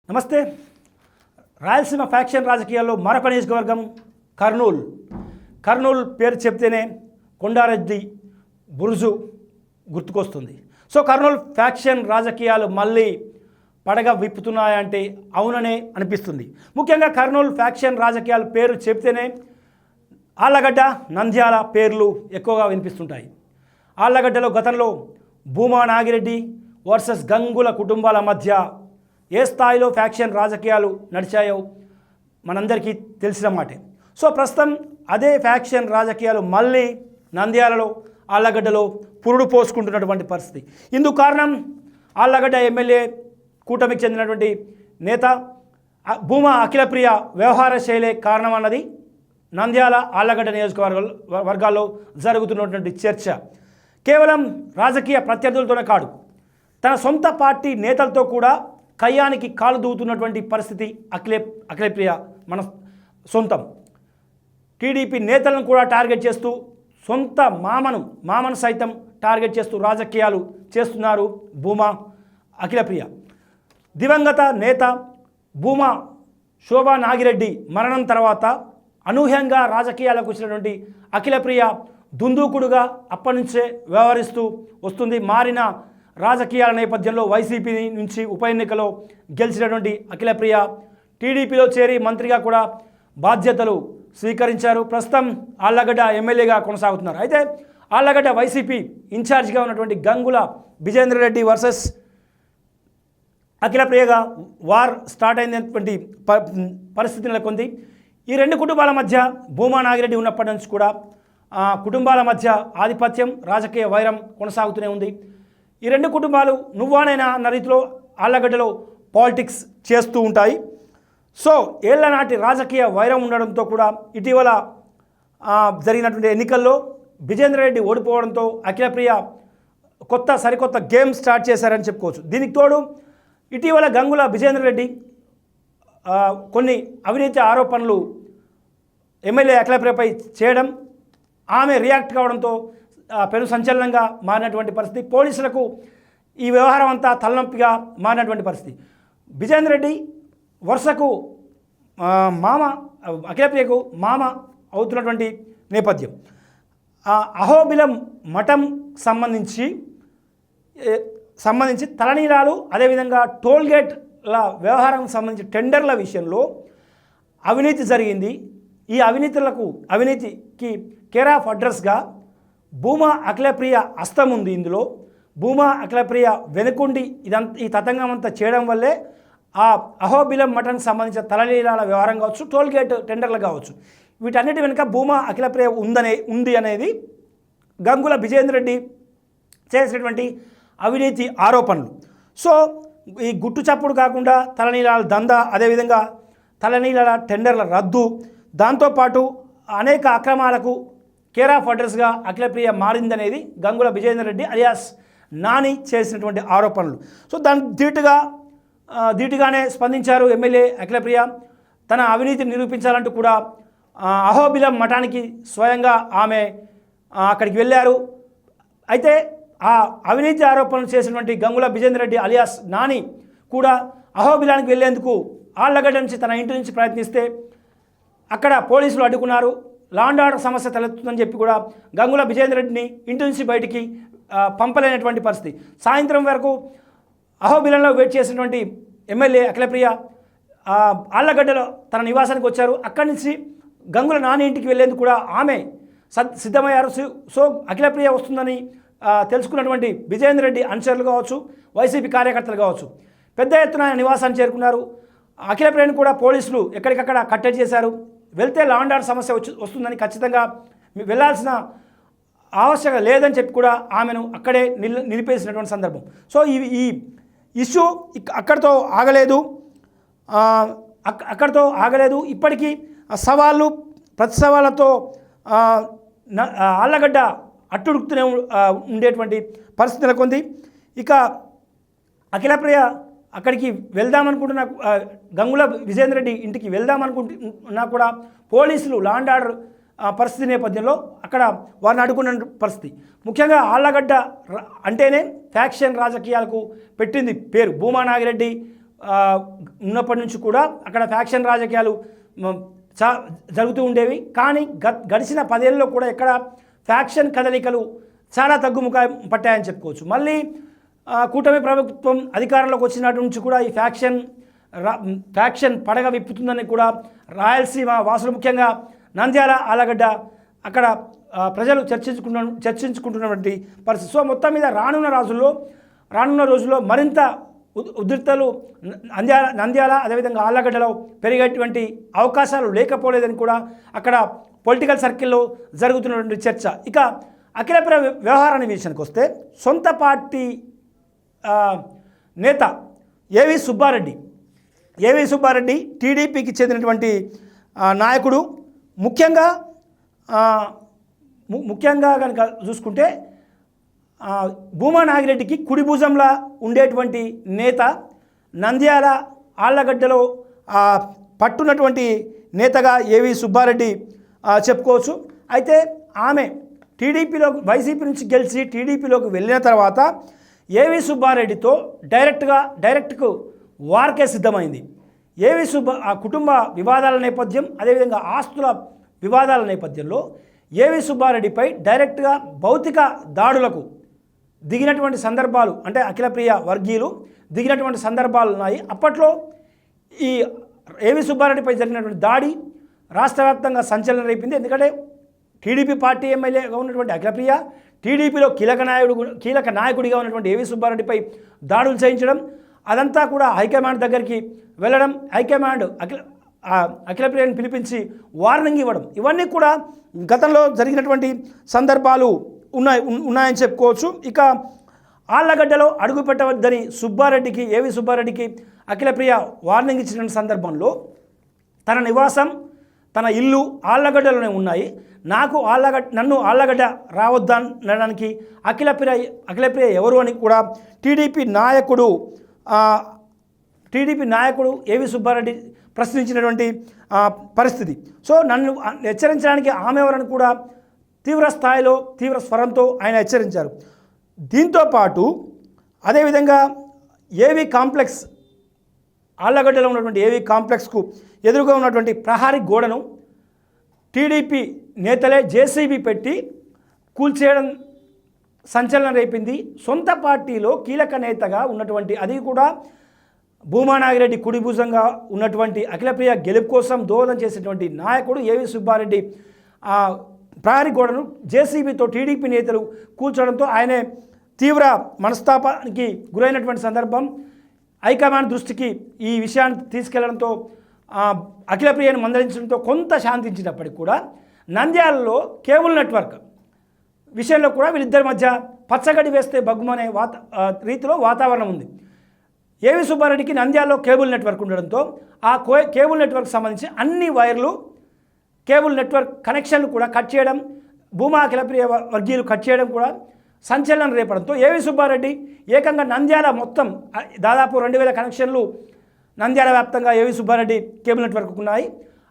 నమస్తే. రాయలసీమ ఫ్యాక్షన్ రాజకీయాల్లో మరొక నియోజకవర్గం కర్నూలు పేరు చెప్తేనే కొండారెడ్డి బురుజు గుర్తుకొస్తుంది. సో కర్నూలు ఫ్యాక్షన్ రాజకీయాలు మళ్ళీ పడగ విప్పుతున్నాయంటే అవుననే అనిపిస్తుంది. ముఖ్యంగా కర్నూలు ఫ్యాక్షన్ రాజకీయాల పేరు చెప్తేనే ఆళ్లగడ్డ, నంద్యాల పేర్లు ఎక్కువగా వినిపిస్తుంటాయి. ఆళ్లగడ్డలో గతంలో భూమా నాగిరెడ్డి వర్సెస్ గంగుల కుటుంబాల మధ్య ఏ స్థాయిలో ఫ్యాక్షన్ రాజకీయాలు నడిచాయో మనందరికీ తెలిసిన మాటే. సో ప్రస్తుతం అదే ఫ్యాక్షన్ రాజకీయాలు మళ్ళీ నంద్యాలలో, ఆళ్లగడ్డలో పురుడు పోసుకుంటున్నటువంటి పరిస్థితి. ఇందుకు కారణం ఆళ్లగడ్డ ఎమ్మెల్యే కూటమికి చెందినటువంటి నేత భూమా అఖిలప్రియ వ్యవహార శైలే కారణం అన్నది నంద్యాల, ఆళ్లగడ్డ నియోజకవర్గాల్లో జరుగుతున్నటువంటి చర్చ. కేవలం రాజకీయ ప్రత్యర్థులతోనే కాదు, తన సొంత పార్టీ నేతలతో కూడా కయ్యానికి కాలు దూవుతున్నటువంటి పరిస్థితి అఖిలప్రియ మన సొంతం. టీడీపీ నేతలను కూడా టార్గెట్ చేస్తూ, సొంత మామను సైతం టార్గెట్ చేస్తూ రాజకీయాలు చేస్తున్నారు భూమా అఖిలప్రియ. దివంగత నేత భూమా శోభా నాగిరెడ్డి మరణం తర్వాత అనూహ్యంగా రాజకీయాలకు వచ్చినటువంటి అఖిలప్రియ దుందూకుడుగా అప్పటి నుంచే వ్యవహరిస్తూ వస్తుంది. మారిన రాజకీయాల నేపథ్యంలో వైసీపీ నుంచి ఉప ఎన్నికలో గెలిచినటువంటి అఖిలప్రియ టీడీపీలో చేరి మంత్రిగా కూడా బాధ్యతలు స్వీకరించారు. ప్రస్తుతం ఆళ్లగడ్డ ఎమ్మెల్యేగా కొనసాగుతున్నారు. అయితే ఆళ్లగడ్డ వైసీపీ ఇన్ఛార్జిగా ఉన్నటువంటి గంగుల విజేంద్రరెడ్డి వర్సెస్ అఖిలప్రియగా వార్ స్టార్ట్ అయినటువంటి పరిస్థితి నెలకొంది. ఈ రెండు కుటుంబాల మధ్య భూమా నాగిరెడ్డి ఉన్నప్పటి నుంచి కూడా కుటుంబాల మధ్య ఆధిపత్యం, రాజకీయ వైరం కొనసాగుతూనే ఉంది. ఈ రెండు కుటుంబాలు నువ్వానైనా అన్న రీతిలో ఆళ్లగడ్డలో పాలిటిక్స్ చేస్తూ ఉంటాయి. సో ఏళ్ల నాటి రాజకీయ వైరం ఉండడంతో కూడా ఇటీవల జరిగినటువంటి ఎన్నికల్లో విజేంద్రరెడ్డి ఓడిపోవడంతో అఖిలప్రియ సరికొత్త గేమ్ స్టార్ట్ చేశారని చెప్పుకోవచ్చు. దీనికి తోడు ఇటీవల గంగుల విజేంద్రరెడ్డి కొన్ని అవినీతి ఆరోపణలు ఎమ్మెల్యే అఖిలప్రియపై చేయడం, ఆమె రియాక్ట్ కావడంతో పెను సంచలనంగా మారినటువంటి పరిస్థితి. పోలీసులకు ఈ వ్యవహారం అంతా తలనొప్పిగా మారినటువంటి పరిస్థితి. విజేంద్రరెడ్డి వరుసకు అఖిలప్రియకు మామ అవుతున్నటువంటి నేపథ్యం. అహోబిలం మఠం సంబంధించి తలనీలాలు, అదేవిధంగా టోల్గేట్ల వ్యవహారం సంబంధించి టెండర్ల విషయంలో అవినీతి జరిగింది. ఈ అవినీతికి కేర్ ఆఫ్ అడ్రస్గా భూమా అఖిలప్రియ హస్తం ఉంది. ఇందులో భూమా అఖిలప్రియ వెనుకుండి ఈ తతంగం అంతా చేయడం వల్లే ఆ అహోబిలం మఠానికి సంబంధించిన తలనీలాల వ్యవహారం కావచ్చు, టోల్గేట్ టెండర్లు కావచ్చు, వీటన్నిటి వెనుక భూమా అఖిలప్రియ ఉంది అనేది గంగుల విజేంద్రరెడ్డి చేసినటువంటి అవినీతి ఆరోపణలు. సో ఈ గుట్టు చప్పుడు కాకుండా తలనీలాల దందా, అదేవిధంగా తలనీలాల టెండర్ల రద్దు, దాంతోపాటు అనేక అక్రమాలకు కేర్ ఆఫ్ అడ్రస్గా అఖిలప్రియ మారిందనేది గంగుల విజేంద్రరెడ్డి అలియాస్ నాని చేసినటువంటి ఆరోపణలు. సో దానికి ధీటుగానే స్పందించారు ఎమ్మెల్యే అఖిలప్రియ. తన అవినీతిని నిరూపించాలంటూ కూడా అహోబిలం మఠానికి స్వయంగా ఆమె అక్కడికి వెళ్ళారు. అయితే ఆ అవినీతి ఆరోపణలు చేసినటువంటి గంగుల విజేంద్రరెడ్డి అలియాస్ నాని కూడా అహోబిలానికి వెళ్ళేందుకు ఆళ్లగడ్డ నుంచి తన ఇంటి నుంచి ప్రయత్నిస్తే అక్కడ పోలీసులు అడ్డుకున్నారు. లా అండ్ ఆర్డర్ సమస్య తలెత్తుందని చెప్పి కూడా గంగుల విజేంద్రరెడ్డిని ఇంటి నుంచి బయటికి పంపలేనటువంటి పరిస్థితి. సాయంత్రం వరకు అహోబిలంలో వెయిట్ చేసినటువంటి ఎమ్మెల్యే అఖిలప్రియ ఆళ్లగడ్డలో తన నివాసానికి వచ్చారు. అక్కడి నుంచి గంగుల నాని ఇంటికి వెళ్ళేందుకు కూడా ఆమె సిద్ధమయ్యారు. సో అఖిలప్రియ వస్తుందని తెలుసుకున్నటువంటి విజేంద్రరెడ్డి అనుచరులు కావచ్చు, వైసీపీ కార్యకర్తలు కావచ్చు, పెద్ద ఎత్తున ఆయన నివాసాన్ని చేరుకున్నారు. అఖిలప్రియను కూడా పోలీసులు ఎక్కడికక్కడ కట్టడి చేశారు. వెళ్తే లా అండ్ ఆర్డర్ సమస్య వస్తుందని ఖచ్చితంగా వెళ్ళాల్సిన ఆవశ్యకత లేదని చెప్పి కూడా ఆమెను అక్కడే నిలిపేసినటువంటి సందర్భం. సో ఈ ఇష్యూ అక్కడితో ఆగలేదు. ఇప్పటికీ సవాళ్ళు ప్రతి సవాళ్ళతో ఆళ్లగడ్డ అట్టుడుకుతూనే ఉండేటువంటి పరిస్థితి నెలకొంది. ఇక అఖిలప్రియ అక్కడికి వెళ్దామనుకుంటున్న గంగుల విజేంద్రరెడ్డి ఇంటికి వెళ్దామనుకుంటున్నా కూడా పోలీసులు లా అండ్ ఆర్డర్ పరిస్థితి నేపథ్యంలో అక్కడ వారిని అడ్డుకున్న పరిస్థితి. ముఖ్యంగా ఆళ్లగడ్డ అంటేనే ఫ్యాక్షన్ రాజకీయాలకు పెట్టింది పేరు. భూమా నాగిరెడ్డి ఆ, ఉన్నప్పటి నుంచి కూడా అక్కడ ఫ్యాక్షన్ రాజకీయాలు జరుగుతూ ఉండేవి. కానీ గడిచిన 10 ఏళ్ళలో కూడా ఎక్కడ ఫ్యాక్షన్ కదలికలు చాలా తగ్గుముఖ పట్టాయని చెప్పుకోవచ్చు. మళ్ళీ కూటమి ప్రభుత్వం అధికారంలోకి వచ్చినటు నుంచి కూడా ఈ ఫ్యాక్షన్ పడగ విప్పుతుందని కూడా రాయలసీమ వాసులు, ముఖ్యంగా నంద్యాల, ఆలగడ్డ అక్కడ ప్రజలు చర్చించుకుంటున్నటువంటి పరిస్థితి. సో మొత్తం మీద రానున్న రోజుల్లో మరింత ఉద్రిక్తలు నంద్యాల అదేవిధంగా ఆళ్లగడ్డలో పెరిగేటువంటి అవకాశాలు లేకపోలేదని కూడా అక్కడ పొలిటికల్ సర్కిల్లో జరుగుతున్నటువంటి చర్చ. ఇక అఖిలప్రియ వ్యవహారాన్ని విషయానికి వస్తే, సొంత పార్టీ నేత ఏవి సుబ్బారెడ్డి టీడీపీకి చెందినటువంటి నాయకుడు. ముఖ్యంగా కనుక చూసుకుంటే భూమా నాగిరెడ్డికి కుడి భుజంలా ఉండేటువంటి నేత, నంద్యాల ఆళ్లగడ్డలో పట్టున్నటువంటి నేతగా ఏవి సుబ్బారెడ్డి చెప్పుకోవచ్చు. అయితే ఆమె వైసీపీ నుంచి గెలిచి టీడీపీలోకి వెళ్ళిన తర్వాత ఏవి సుబ్బారెడ్డితో డైరెక్ట్కు వార్కే సిద్ధమైంది. ఆ కుటుంబ వివాదాల నేపథ్యం, అదేవిధంగా ఆస్తుల వివాదాల నేపథ్యంలో ఏవి సుబ్బారెడ్డిపై డైరెక్ట్గా భౌతిక దాడులకు దిగినటువంటి సందర్భాలు, అంటే అఖిలప్రియ వర్గీయులు దిగినటువంటి సందర్భాలు ఉన్నాయి. అప్పట్లో ఈ ఏవి సుబ్బారెడ్డిపై జరిగినటువంటి దాడి రాష్ట్ర వ్యాప్తంగా సంచలనం రేపింది. ఎందుకంటే టీడీపీ పార్టీ ఎమ్మెల్యేగా ఉన్నటువంటి అఖిలప్రియ, టీడీపీలో కీలక నాయకుడిగా ఉన్నటువంటి ఏవి సుబ్బారెడ్డిపై దాడులు చేయించడం, అదంతా కూడా హైకమాండ్ దగ్గరికి వెళ్ళడం, హైకమాండ్ అఖిలప్రియని పిలిపించి వార్నింగ్ ఇవ్వడం, ఇవన్నీ కూడా గతంలో జరిగినటువంటి సందర్భాలు ఉన్నాయని చెప్పుకోవచ్చు. ఇక ఆళ్లగడ్డలో అడుగు పెట్టవద్దని ఏవి సుబ్బారెడ్డికి అఖిలప్రియ వార్నింగ్ ఇచ్చిన సందర్భంలో తన నివాసం, తన ఇల్లు ఆళ్లగడ్డలోనే ఉన్నాయి, నన్ను ఆళ్లగడ్డ రావద్దనడానికి అఖిలప్రియ ఎవరు అని కూడా టీడీపీ నాయకుడు ఏవి సుబ్బారెడ్డి ప్రశ్నించినటువంటి పరిస్థితి. సో నన్ను హెచ్చరించడానికి ఆమె ఎవరని కూడా తీవ్ర స్వరంతో ఆయన హెచ్చరించారు. దీంతోపాటు అదేవిధంగా ఆళ్లగడ్డలో ఉన్నటువంటి ఏవి కాంప్లెక్స్కు ఎదురుగా ఉన్నటువంటి ప్రహారీ గోడను టీడీపీ నేతలే జేసీబీ పెట్టి కూల్చేయడం సంచలనం రేపింది. సొంత పార్టీలో కీలక నేతగా ఉన్నటువంటి, అది కూడా భూమా నాగిరెడ్డి కుడిభుజంగా ఉన్నటువంటి అఖిలప్రియ గెలుపు కోసం దోహదం చేసినటువంటి నాయకుడు ఏవి సుబ్బారెడ్డి ప్రహరీ గోడను జేసీబీతో టీడీపీ నేతలు కూల్చడంతో ఆయనే తీవ్ర మనస్తాపానికి గురైనటువంటి సందర్భం. హైకమాండ్ దృష్టికి ఈ విషయాన్ని తీసుకెళ్లడంతో అఖిలప్రియను మందలించడంతో కొంత శాంతించినప్పటికీ కూడా నంద్యాలలో కేబుల్ నెట్వర్క్ విషయంలో కూడా వీళ్ళిద్దరి మధ్య పచ్చగడ్డి వేస్తే బగ్గుమనే రీతిలో వాతావరణం ఉంది. ఏవి సుబ్బారెడ్డికి నంద్యాలలో కేబుల్ నెట్వర్క్ ఉండడంతో ఆ కేబుల్ నెట్వర్క్ సంబంధించి అన్ని వైర్లు, కేబుల్ నెట్వర్క్ కనెక్షన్లు కూడా కట్ చేయడం, భూమా అఖిలప్రియ వర్గీయులు కట్ చేయడం కూడా సంచలనం రేపడంతో ఏవి సుబ్బారెడ్డి ఏకంగా నంద్యాల మొత్తం దాదాపు 2000 కనెక్షన్లు నంద్యాల వ్యాప్తంగా ఏవి సుబ్బారెడ్డి కేబుల్ నెట్వర్క్ ఉన్నాయి.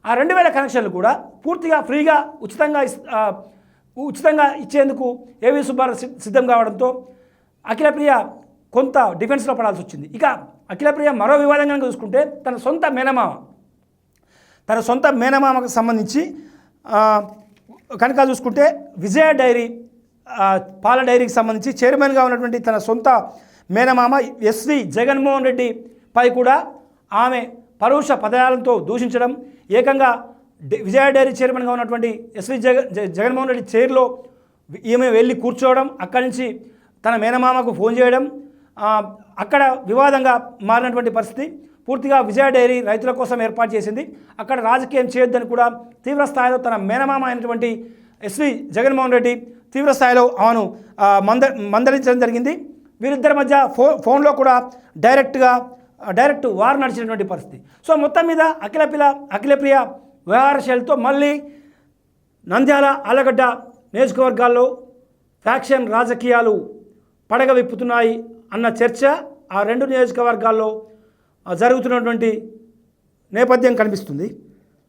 ఆ 2000 కనెక్షన్లు కూడా పూర్తిగా ఫ్రీగా ఉచితంగా ఇచ్చేందుకు ఏవి సుబ్బారెడ్డి సిద్ధం కావడంతో అఖిలప్రియ కొంత డిఫెన్స్లో పడాల్సి వచ్చింది. ఇక అఖిలప్రియ మరో వివాదంగా చూసుకుంటే తన సొంత మేనమామకు సంబంధించి కనుక చూసుకుంటే విజయ డైరీ పాల డైరీకి సంబంధించి చైర్మన్గా ఉన్నటువంటి తన సొంత మేనమామ ఎస్వి జగన్మోహన్ రెడ్డి పై కూడా ఆమె పరుష పదయాలతో దూషించడం, ఏకంగా విజయ డైరీ చైర్మన్గా ఉన్నటువంటి ఎస్వి జగన్మోహన్ రెడ్డి చైర్లో ఈమె వెళ్ళి కూర్చోవడం, అక్కడి నుంచి తన మేనమామకు ఫోన్ చేయడం, అక్కడ వివాదంగా మారినటువంటి పరిస్థితి. పూర్తిగా విజయ డైరీ రైతుల కోసం ఏర్పాటు చేసింది, అక్కడ రాజకీయం చేయొద్దని కూడా తీవ్ర స్థాయిలో తన మేనమామ అయినటువంటి ఎస్వి జగన్మోహన్ రెడ్డి తీవ్ర స్థాయిలో ఆమెను మందలించడం జరిగింది. వీరిద్దరి మధ్య ఫోన్లో కూడా డైరెక్ట్ వార్ నడిచినటువంటి పరిస్థితి. సో మొత్తం మీద అఖిలప్రియ వ్యవహార శైలితో మళ్ళీ నంద్యాల, ఆళ్లగడ్డ నియోజకవర్గాల్లో ఫ్యాక్షన్ రాజకీయాలు పడగ విప్పుతున్నాయి అన్న చర్చ ఆ 2 నియోజకవర్గాల్లో జరుగుతున్నటువంటి నేపథ్యం కనిపిస్తుంది.